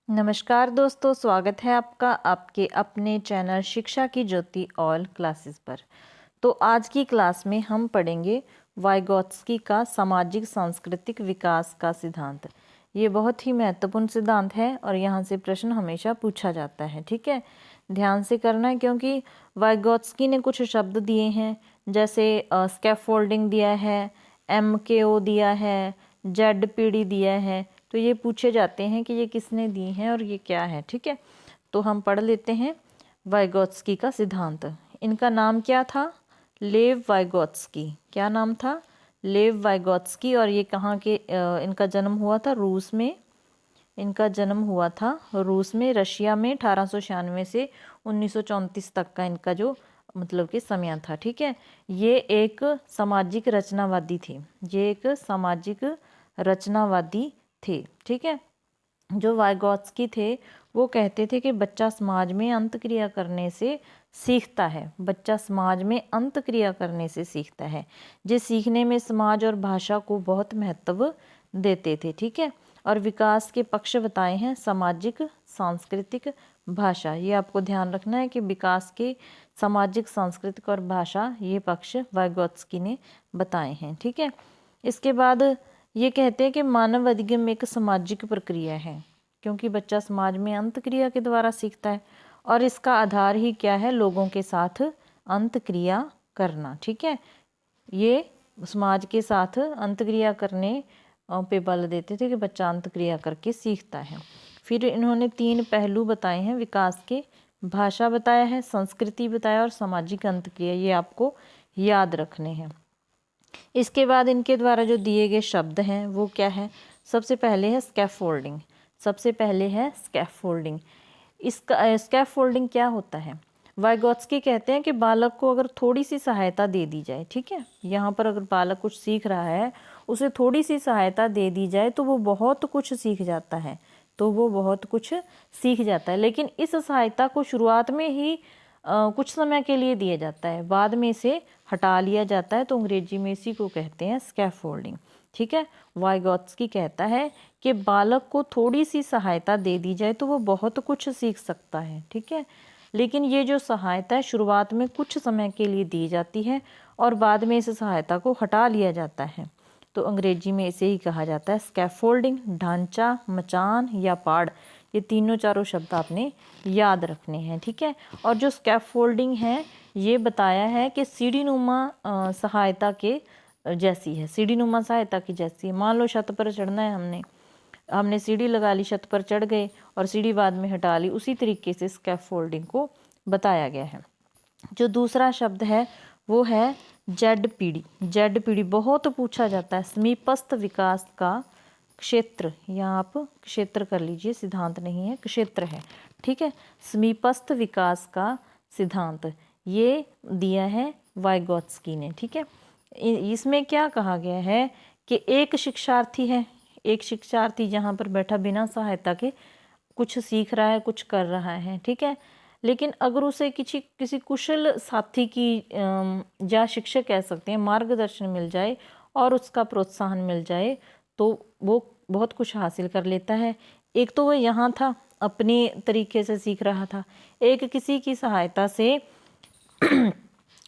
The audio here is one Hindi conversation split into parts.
नमस्कार दोस्तों, स्वागत है आपका आपके अपने चैनल शिक्षा की ज्योति ऑल क्लासेस पर। तो आज की क्लास में हम पढ़ेंगे वाइगोत्स्की का सामाजिक सांस्कृतिक विकास का सिद्धांत। ये बहुत ही महत्वपूर्ण सिद्धांत है और यहाँ से प्रश्न हमेशा पूछा जाता है। ठीक है, ध्यान से करना है क्योंकि वाइगोत्स्की ने कुछ शब्द दिए हैं, जैसे स्कैफोल्डिंग दिया है, MKO दिया है, ZPD दिया है। तो ये पूछे जाते हैं कि ये किसने दी हैं और ये क्या है। ठीक है, तो हम पढ़ लेते हैं वाइगोत्स्की का सिद्धांत। इनका नाम क्या था? लेव वाइगोत्स्की। क्या नाम था? लेव वाइगोत्स्की। और ये कहाँ के इनका जन्म हुआ था? रूस में। इनका जन्म हुआ था रूस में, रशिया में 1896 से 1934 तक का इनका जो मतलब कि समय था। ठीक है, ये एक सामाजिक रचनावादी थे। ये एक सामाजिक रचनावादी थे। ठीक है, जो वाइगोत्स्की थे वो कहते थे कि बच्चा समाज में अंतक्रिया करने से सीखता है। बच्चा समाज में अंतक्रिया करने से सीखता है। जे सीखने में समाज और भाषा को बहुत महत्व देते थे। ठीक है, और विकास के पक्ष बताए हैं सामाजिक, सांस्कृतिक, भाषा। ये आपको ध्यान रखना है कि विकास के सामाजिक, सांस्कृतिक और भाषा ये पक्ष वाइगोत्स्की ने बताए हैं। ठीक है, इसके बाद ये कहते हैं कि मानव अधिगम एक सामाजिक प्रक्रिया है, क्योंकि बच्चा समाज में अंतक्रिया के द्वारा सीखता है और इसका आधार ही क्या है? लोगों के साथ अंतक्रिया करना। ठीक है, ये समाज के साथ अंतक्रिया करने पे बल देते थे कि बच्चा अंतक्रिया करके सीखता है। फिर इन्होंने 3 पहलू बताए हैं विकास के। भाषा बताया है, संस्कृति बताया और सामाजिक अंतक्रिया। ये आपको याद रखने हैं। इसके बाद इनके द्वारा जो दिए गए शब्द हैं वो क्या है? सबसे पहले है स्कैफोल्डिंग। सबसे पहले है स्कैफोल्डिंग। इसका स्कैफोल्डिंग क्या होता है? वाइगोत्स्की कहते हैं कि बालक को अगर थोड़ी सी सहायता दे दी जाए, ठीक है, यहाँ पर अगर बालक कुछ सीख रहा है, उसे थोड़ी सी सहायता दे दी जाए तो वो बहुत कुछ सीख जाता है। तो वो बहुत कुछ सीख जाता है, लेकिन इस सहायता को शुरुआत में ही कुछ समय के लिए दिया जाता है, बाद में इसे हटा लिया जाता है। तो अंग्रेजी में इसी को कहते हैं स्कैफोल्डिंग। ठीक है, वाइगोत्स्की कहता है कि बालक को थोड़ी सी सहायता दे दी जाए तो वो बहुत कुछ सीख सकता है। ठीक है, लेकिन ये जो सहायता है शुरुआत में कुछ समय के लिए दी जाती है और बाद में इस सहायता को हटा लिया जाता है। तो अंग्रेजी में इसे ही कहा जाता है स्कैफोल्डिंग। ढांचा, मचान या पाड़, ये तीनों चारों शब्द आपने याद रखने हैं। ठीक है, और जो स्कैफोल्डिंग है ये बताया है कि सीढ़ीनुमा सहायता के जैसी है। सीढ़ीनुमा सहायता की जैसी है। मान लो छत पर चढ़ना है, हमने सीढ़ी लगा ली, छत पर चढ़ गए और सीढ़ी बाद में हटा ली, उसी तरीके से स्कैफोल्डिंग को बताया गया है। जो दूसरा शब्द है वो है ZPD। ZPD बहुत पूछा जाता है। समीपस्थ विकास का क्षेत्र, यहाँ आप क्षेत्र कर लीजिए, सिद्धांत नहीं है, क्षेत्र है। ठीक है, समीपस्थ विकास का सिद्धांत ये दिया है वाइगोत्स्की ने। ठीक है, इसमें क्या कहा गया है कि एक शिक्षार्थी है, एक शिक्षार्थी जहाँ पर बैठा बिना सहायता के कुछ सीख रहा है, कुछ कर रहा है। ठीक है, लेकिन अगर उसे किसी कुशल साथी की या शिक्षक कह सकते हैं मार्गदर्शन मिल जाए और उसका प्रोत्साहन मिल जाए तो वो बहुत कुछ हासिल कर लेता है। एक तो वो यहाँ था, अपने तरीके से सीख रहा था, एक किसी की सहायता से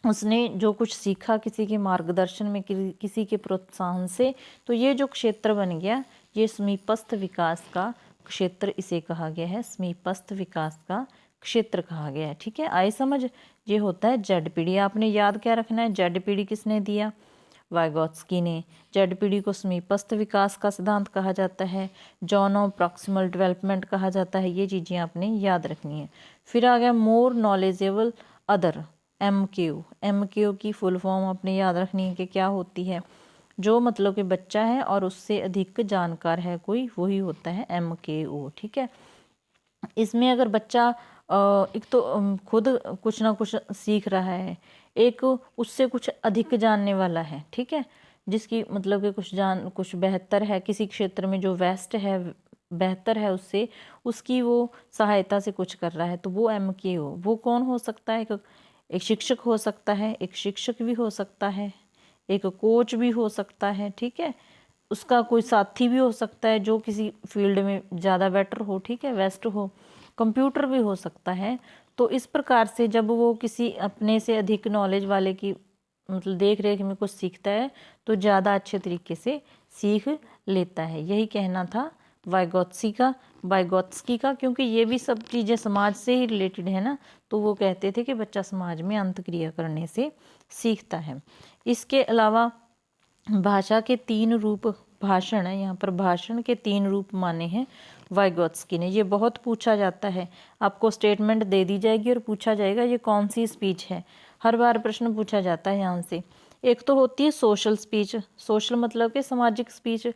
उसने जो कुछ सीखा, किसी के मार्गदर्शन में, किसी के प्रोत्साहन से, तो ये जो क्षेत्र बन गया ये समीपस्थ विकास का क्षेत्र इसे कहा गया है। समीपस्थ विकास का क्षेत्र कहा गया है। ठीक है, आए समझ? ये होता है ZPD। आपने याद क्या रखना है? ZPD किसने दिया? वाइगोत्स्की ने। ZPD को समीपस्थ विकास का सिद्धांत कहा जाता है, जॉनो प्रॉक्सिमल डेवलपमेंट कहा जाता है। ये चीज़ें आपने याद रखनी है। फिर आ गया more knowledgeable other, MKO। MKO की फुल फॉर्म आपने याद रखनी है कि क्या होती है। जो मतलब कि बच्चा है और उससे अधिक जानकार है कोई, वही होता है MKO। ठीक है, इसमें अगर बच्चा एक तो खुद कुछ ना कुछ सीख रहा है, एक उससे कुछ अधिक जानने वाला है। ठीक है, जिसकी मतलब कि कुछ बेहतर है किसी क्षेत्र में, जो वेस्ट है, बेहतर है उससे, उसकी वो सहायता से कुछ कर रहा है, तो वो MKO। वो कौन हो सकता है? एक शिक्षक हो सकता है, एक शिक्षक भी हो सकता है, एक कोच भी हो सकता है। ठीक है, उसका कोई साथी भी हो सकता है जो किसी फील्ड में ज़्यादा बेटर हो, ठीक है, बेस्ट हो। कंप्यूटर भी हो सकता है। तो इस प्रकार से जब वो किसी अपने से अधिक नॉलेज वाले की मतलब देख रेख में कुछ सीखता है तो ज़्यादा अच्छे तरीके से सीख लेता है। यही कहना था वाइगोत्स्की का, क्योंकि ये भी सब चीज़ें समाज से ही रिलेटेड है ना, तो वो कहते थे कि बच्चा समाज में अंतक्रिया करने से सीखता है। इसके अलावा भाषा के 3 रूप, भाषण है यहाँ पर, भाषण के 3 रूप माने हैं वाइगोत्स्की ने। ये बहुत पूछा जाता है, आपको स्टेटमेंट दे दी जाएगी और पूछा जाएगा ये कौन सी स्पीच है, हर बार प्रश्न पूछा जाता है यहाँ से। एक तो होती है सोशल स्पीच, सोशल मतलब कि सामाजिक स्पीच,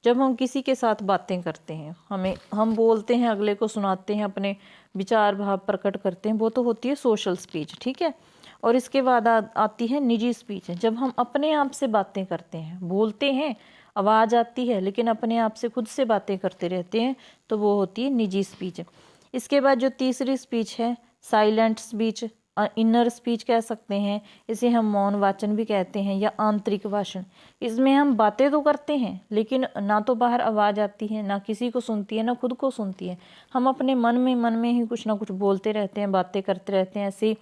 जब हम किसी के साथ बातें करते हैं, हम बोलते हैं, अगले को सुनाते हैं, अपने विचार भाव प्रकट करते हैं, वो तो होती है सोशल स्पीच, ठीक है। और इसके बाद आती है निजी स्पीच, जब हम अपने आप से बातें करते हैं, बोलते हैं, आवाज़ आती है लेकिन अपने आप से खुद से बातें करते रहते हैं, तो वो होती है निजी स्पीच। इसके बाद जो तीसरी स्पीच है साइलेंट स्पीच, इनर स्पीच कह सकते हैं, इसे हम मौन वाचन भी कहते हैं या आंतरिक भाषण। इसमें हम बातें तो करते हैं लेकिन ना तो बाहर आवाज़ आती है, ना किसी को सुनती है, ना खुद को सुनती है, हम अपने मन में ही कुछ ना कुछ बोलते रहते हैं, बातें करते रहते हैं, ऐसे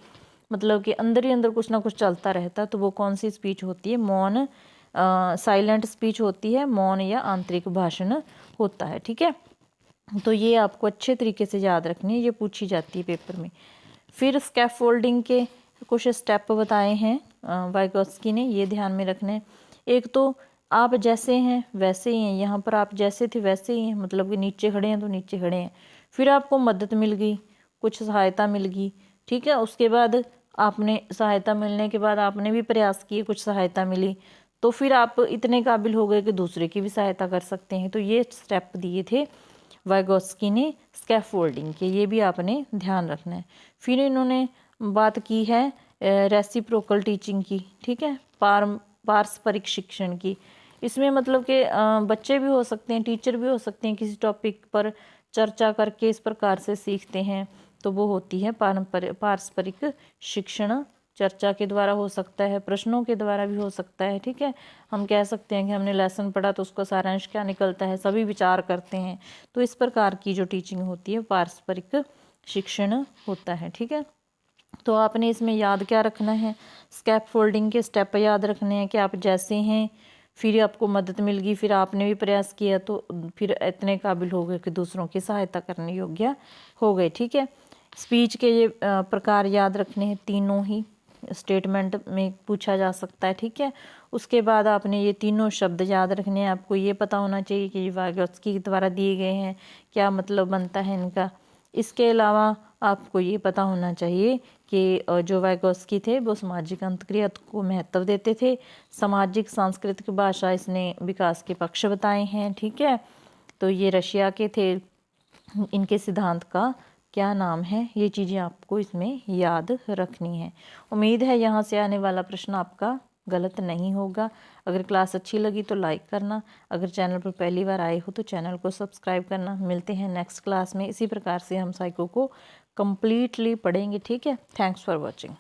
मतलब कि अंदर ही अंदर कुछ ना कुछ चलता रहता है। तो वो कौन सी स्पीच होती है, मौन साइलेंट स्पीच होती है, मौन या आंतरिक भाषण होता है, ठीक है। तो ये आपको अच्छे तरीके से याद रखनी है, ये पूछी जाती है पेपर में। फिर स्कैफोल्डिंग के कुछ स्टेप बताए हैं वाइगोत्स्की ने, ये ध्यान में रखने। एक तो आप जैसे हैं वैसे ही हैं, यहाँ पर आप जैसे थे वैसे ही हैं, मतलब कि नीचे खड़े हैं तो नीचे खड़े हैं। फिर आपको मदद मिल गई, कुछ सहायता मिल गई, ठीक है। उसके बाद आपने सहायता मिलने के बाद आपने भी प्रयास किए, कुछ सहायता मिली, तो फिर आप इतने काबिल हो गए कि दूसरे की भी सहायता कर सकते हैं। तो ये स्टेप दिए थे वाइगोत्स्की ने स्कैफोल्डिंग के, ये भी आपने ध्यान रखना है। फिर इन्होंने बात की है रेसिप्रोकल टीचिंग की, ठीक है, पारस्परिक शिक्षण की। इसमें मतलब कि बच्चे भी हो सकते हैं, टीचर भी हो सकते हैं, किसी टॉपिक पर चर्चा करके इस प्रकार से सीखते हैं, तो वो होती है पारस्परिक शिक्षण। चर्चा के द्वारा हो सकता है, प्रश्नों के द्वारा भी हो सकता है, ठीक है। हम कह सकते हैं कि हमने लेसन पढ़ा तो उसका सारांश क्या निकलता है, सभी विचार करते हैं। तो इस प्रकार की जो टीचिंग होती है पारस्परिक शिक्षण होता है, ठीक है। तो आपने इसमें याद क्या रखना है, स्कैफोल्डिंग के स्टेप याद रखने हैं कि आप जैसे हैं, फिर आपको मदद मिल गई, फिर आपने भी प्रयास किया तो फिर इतने काबिल हो गए कि दूसरों की सहायता करने योग्य हो गए, ठीक है। स्पीच के ये प्रकार याद रखने हैं, तीनों ही स्टेटमेंट में पूछा जा सकता है, ठीक है। उसके बाद आपने ये तीनों शब्द याद रखने हैं, आपको ये पता होना चाहिए कि वाइगोत्स्की के द्वारा दिए गए हैं, क्या मतलब बनता है इनका। इसके अलावा आपको ये पता होना चाहिए कि जो वाइगोत्स्की थे वो सामाजिक अंतक्रिया को महत्व देते थे, सामाजिक सांस्कृतिक भाषा इसने विकास के पक्ष बताए हैं, ठीक है। तो ये रशिया के थे, इनके सिद्धांत का क्या नाम है, ये चीज़ें आपको इसमें याद रखनी है। उम्मीद है यहाँ से आने वाला प्रश्न आपका गलत नहीं होगा। अगर क्लास अच्छी लगी तो लाइक करना, अगर चैनल पर पहली बार आए हो तो चैनल को सब्सक्राइब करना। मिलते हैं नेक्स्ट क्लास में, इसी प्रकार से हम साइको को कंप्लीटली पढ़ेंगे, ठीक है। Thanks for watching.